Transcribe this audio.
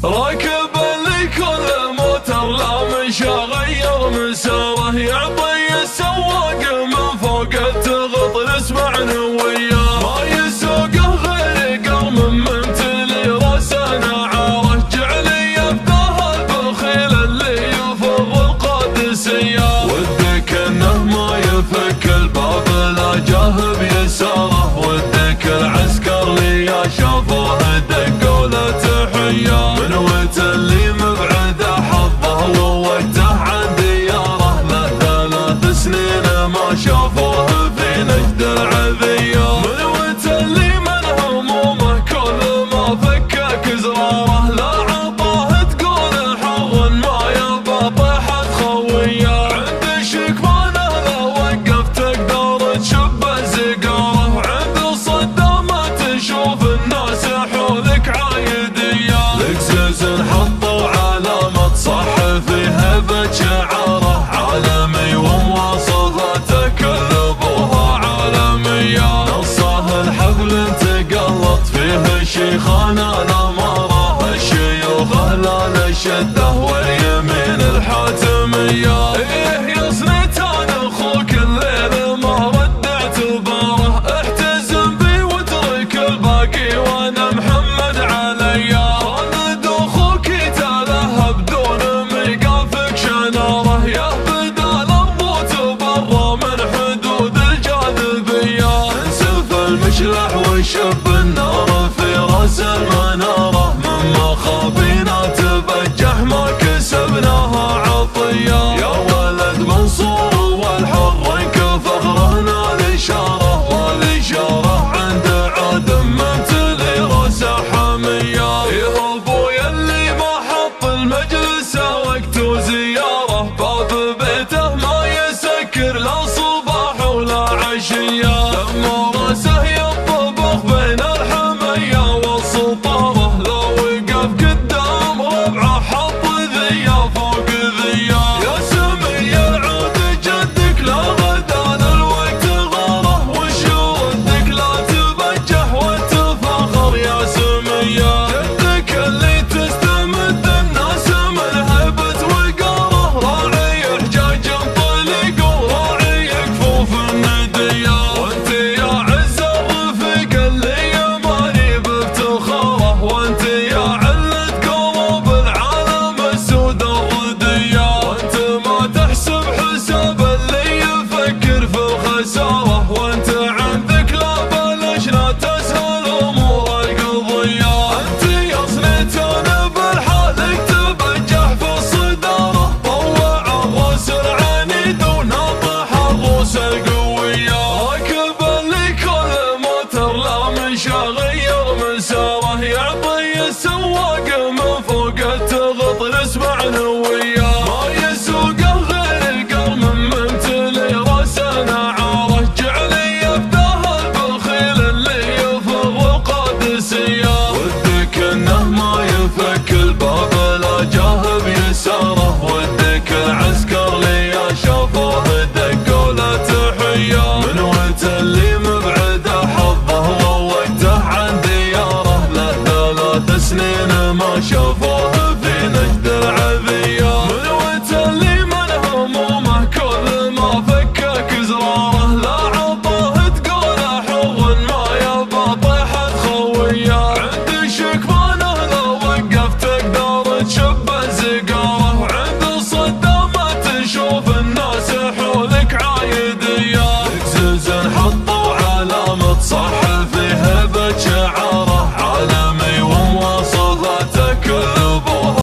راكب اللي كل موتر لا مشى غير مساره، يعطي السواق من فوق التغط نسمعنا وياه. ما يسوقه غير قرم ممتلي راسنا عاره، جعل يفداه البخيل اللي يفض القادسيه. ودك انه ما يفك الباب لا جاه بيساره، ودك العسكر لي شافوه دقوا له تحيه. من وقت اللي مبعد حظه ووجهه عن دياره، له 3 سنين ما شافوه في نجد العذيه. من وقت اللي من همومه كل ما فكك زراره، لا عطاه تقول حر ما يبى طيحه خويه. عند شكمانه لو وقف تقدر تشب زقاره، عند صدامه تشوف الناس حولك عايديه. لقزز حطوا علامة صح في هبة شعاره، عالمي ومواصفاته كذبوها عالمية. نصاه الحفل تقلط فيه الشيخانة الأمارة، الشيوخ أهل الشدة واليمين الحاتمية. إيه يا سنتان أخوك الليل ما ردعت باره، احتزم بي واترك الباقي وأنا محمد عليا. خالد أخوك يتاله بدون ميقافك شناره، يا بدال الضوت برا من حدود الجاذبية. انسف المشلح وشب النار في راس المنارة، من مخابينا تبجح ما كسبناها عطية. يا ولد منصور والحر كفخرنا الإشارة، والإشارة عند عادم ممتلي راسه حمية. يا ابويا اللي ما حط المجلس وقت زيارة، باب بيته ما يسكر لا صباح ولا عشية. لما راسه يطبخ بين الحمية والسطارة، لو وقف قدام ربعه حط ذية فوق ذية. يا سمي العود جدك لا غدا للوقت غاره، وش ردك لا تبجح وتفاخر يا سمية. جدك اللي تستمد الناس من هيبة وقاره، راعي حجاج طليق وراعي كفوف الندية. وانت يا عز الرفيق اللي ماني بافتخاره، وانت يا علة قلوب العالم السود الردية. وانت ما تحسب حساب اللي يفكر في الخسارة، وانت عندك لا بلاش لا تسهل امور القضية. انت يا سنتان بالحالك تبجح في الصدارة، طوع الراس العنيد وناطح الروس القوية. راكب اللي كل موتر لا مشى غير مساره، يعطي السواق من فوق التغط نسمعنا وياه. ما يسوقه غير قرم ممتلي راسنا عاره، جعل يفداه البخيل اللي يفض القادسيه. ودك انه ما يفك الباب لا جاه بيساره، ودك العسكر لي شافوه دقوا له تحيه. من وقت اللي مبعد حظه ووجهه عن دياره، له 3 سنين ما شافوه